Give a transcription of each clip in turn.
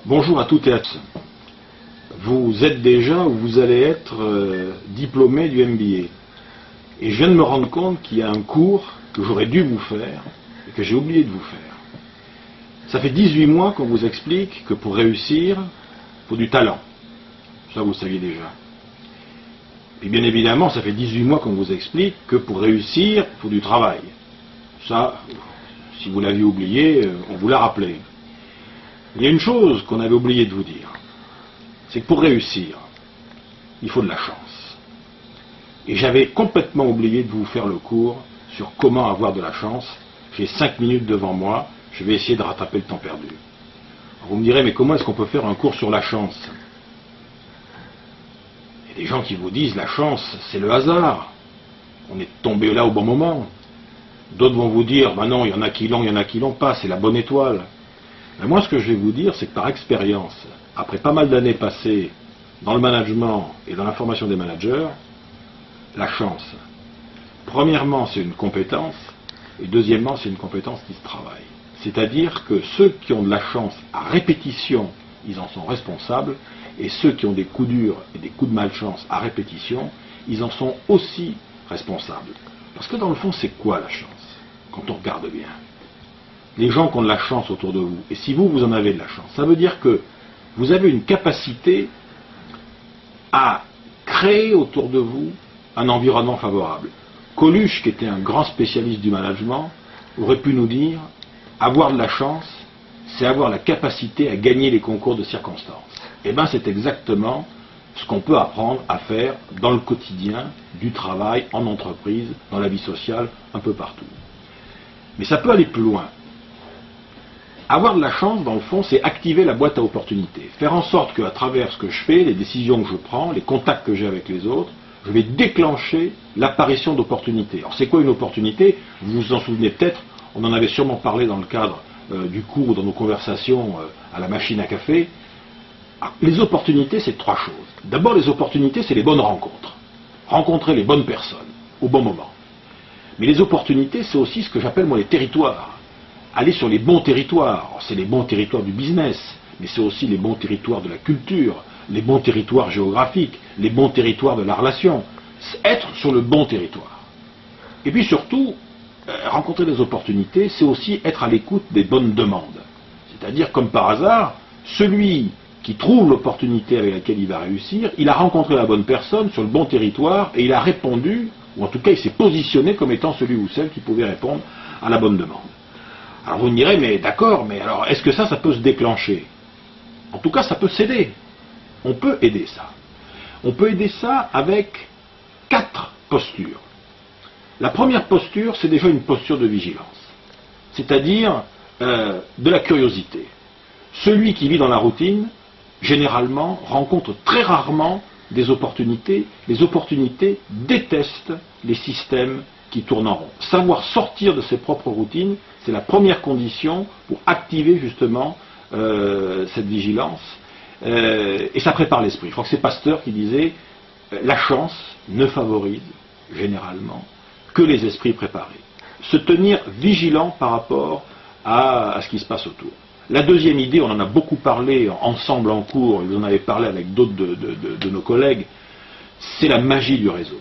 Bonjour à toutes et à tous. Vous êtes déjà ou vous allez être diplômé du MBA. Et je viens de me rendre compte qu'il y a un cours que j'aurais dû vous faire et que j'ai oublié de vous faire. Ça fait 18 mois qu'on vous explique que pour réussir, il faut du talent. Ça, vous le saviez déjà. Et bien évidemment, ça fait 18 mois qu'on vous explique que pour réussir, il faut du travail. Ça, si vous l'aviez oublié, on vous l'a rappelé. Il y a une chose qu'on avait oublié de vous dire, c'est que pour réussir, il faut de la chance. Et j'avais complètement oublié de vous faire le cours sur comment avoir de la chance. J'ai 5 minutes devant moi, je vais essayer de rattraper le temps perdu. Alors vous me direz, mais comment est-ce qu'on peut faire un cours sur la chance? Il y a des gens qui vous disent, la chance, c'est le hasard. On est tombé là au bon moment. D'autres vont vous dire, ben non, il y en a qui l'ont, il y en a qui l'ont pas, c'est la bonne étoile. Mais moi, ce que je vais vous dire, c'est que par expérience, après pas mal d'années passées dans le management et dans la formation des managers, la chance, premièrement, c'est une compétence, et deuxièmement, c'est une compétence qui se travaille. C'est-à-dire que ceux qui ont de la chance à répétition, ils en sont responsables, et ceux qui ont des coups durs et des coups de malchance à répétition, ils en sont aussi responsables. Parce que dans le fond, c'est quoi la chance, quand on regarde bien? Les gens qui ont de la chance autour de vous, et si vous en avez de la chance, ça veut dire que vous avez une capacité à créer autour de vous un environnement favorable. Coluche, qui était un grand spécialiste du management, aurait pu nous dire, avoir de la chance, c'est avoir la capacité à gagner les concours de circonstances. Eh bien, c'est exactement ce qu'on peut apprendre à faire dans le quotidien, du travail, en entreprise, dans la vie sociale, un peu partout. Mais ça peut aller plus loin. Avoir de la chance, dans le fond, c'est activer la boîte à opportunités. Faire en sorte qu'à travers ce que je fais, les décisions que je prends, les contacts que j'ai avec les autres, je vais déclencher l'apparition d'opportunités. Alors c'est quoi une opportunité? Vous vous en souvenez peut-être, on en avait sûrement parlé dans le cadre du cours, dans nos conversations à la machine à café. Alors, les opportunités, c'est trois choses. D'abord, les opportunités, c'est les bonnes rencontres. Rencontrer les bonnes personnes, au bon moment. Mais les opportunités, c'est aussi ce que j'appelle moi les territoires. Aller sur les bons territoires, c'est les bons territoires du business, mais c'est aussi les bons territoires de la culture, les bons territoires géographiques, les bons territoires de la relation. Être sur le bon territoire. Et puis surtout, rencontrer des opportunités, c'est aussi être à l'écoute des bonnes demandes. C'est-à-dire, comme par hasard, celui qui trouve l'opportunité avec laquelle il va réussir, il a rencontré la bonne personne sur le bon territoire et il a répondu, ou en tout cas il s'est positionné comme étant celui ou celle qui pouvait répondre à la bonne demande. Alors vous me direz, mais d'accord, mais alors est-ce que ça peut se déclencher? En tout cas, ça peut s'aider. On peut aider ça. On peut aider ça avec 4 postures. La première posture, c'est déjà une posture de vigilance. C'est-à-dire de la curiosité. Celui qui vit dans la routine, généralement, rencontre très rarement des opportunités. Les opportunités détestent les systèmes qui tournent en rond. Savoir sortir de ses propres routines, c'est la première condition pour activer justement cette vigilance. Et ça prépare l'esprit. Je crois que c'est Pasteur qui disait la chance ne favorise généralement que les esprits préparés. Se tenir vigilant par rapport à ce qui se passe autour. La deuxième idée, on en a beaucoup parlé ensemble en cours, et vous en avez parlé avec d'autres de nos collègues, c'est la magie du réseau.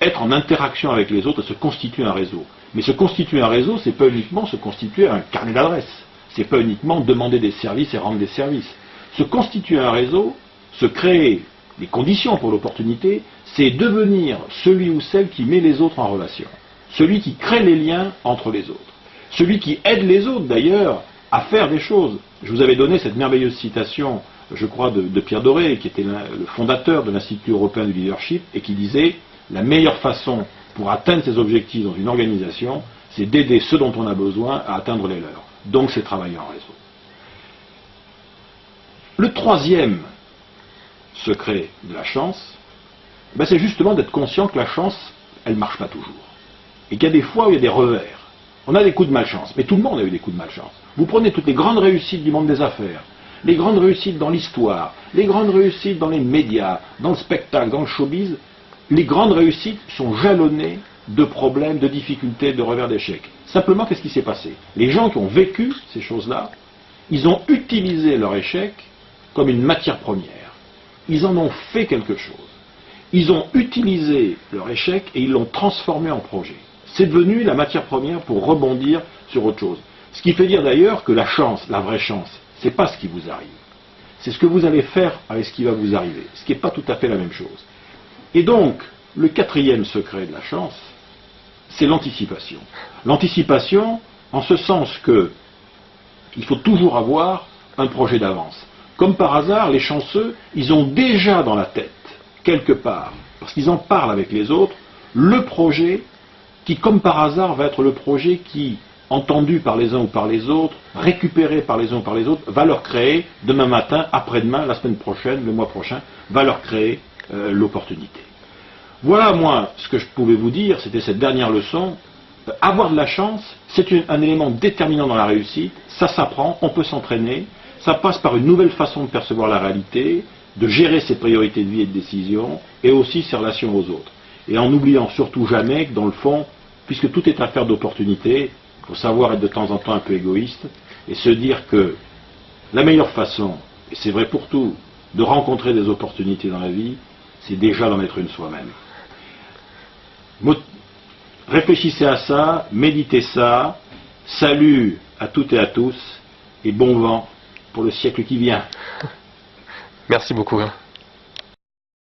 Être en interaction avec les autres et se constituer un réseau. Mais se constituer un réseau, c'est pas uniquement se constituer un carnet d'adresses. C'est pas uniquement demander des services et rendre des services. Se constituer un réseau, se créer des conditions pour l'opportunité, c'est devenir celui ou celle qui met les autres en relation. Celui qui crée les liens entre les autres. Celui qui aide les autres, d'ailleurs, à faire des choses. Je vous avais donné cette merveilleuse citation, je crois, de Pierre Doré, qui était le fondateur de l'Institut européen du leadership, et qui disait « La meilleure façon pour atteindre ses objectifs dans une organisation, c'est d'aider ceux dont on a besoin à atteindre les leurs. Donc c'est travailler en réseau. » Le troisième secret de la chance, c'est justement d'être conscient que la chance, elle ne marche pas toujours. Et qu'il y a des fois où il y a des revers. On a des coups de malchance, mais tout le monde a eu des coups de malchance. Vous prenez toutes les grandes réussites du monde des affaires, les grandes réussites dans l'histoire, les grandes réussites dans les médias, dans le spectacle, dans le showbiz, les grandes réussites sont jalonnées de problèmes, de difficultés, de revers d'échecs. Simplement, qu'est-ce qui s'est passé? Les gens qui ont vécu ces choses-là, ils ont utilisé leur échec comme une matière première. Ils en ont fait quelque chose. Ils ont utilisé leur échec et ils l'ont transformé en projet. C'est devenu la matière première pour rebondir sur autre chose. Ce qui fait dire d'ailleurs que la chance, la vraie chance, c'est pas ce qui vous arrive. C'est ce que vous allez faire avec ce qui va vous arriver. Ce qui n'est pas tout à fait la même chose. Et donc, le quatrième secret de la chance, c'est l'anticipation. L'anticipation, en ce sens que il faut toujours avoir un projet d'avance. Comme par hasard, les chanceux, ils ont déjà dans la tête, quelque part, parce qu'ils en parlent avec les autres, le projet qui, comme par hasard, va être le projet qui, entendu par les uns ou par les autres, récupéré par les uns ou par les autres, va leur créer, demain matin, après-demain, la semaine prochaine, le mois prochain, va leur créer l'opportunité. Voilà, moi, ce que je pouvais vous dire, c'était cette dernière leçon. Avoir de la chance, c'est un élément déterminant dans la réussite, ça s'apprend, on peut s'entraîner, ça passe par une nouvelle façon de percevoir la réalité, de gérer ses priorités de vie et de décision, et aussi ses relations aux autres. Et en n'oubliant surtout jamais que dans le fond, puisque tout est affaire d'opportunité, il faut savoir être de temps en temps un peu égoïste, et se dire que la meilleure façon, et c'est vrai pour tout, de rencontrer des opportunités dans la vie, c'est déjà d'en être une soi-même. Réfléchissez à ça, méditez ça, salut à toutes et à tous, et bon vent pour le siècle qui vient. Merci beaucoup.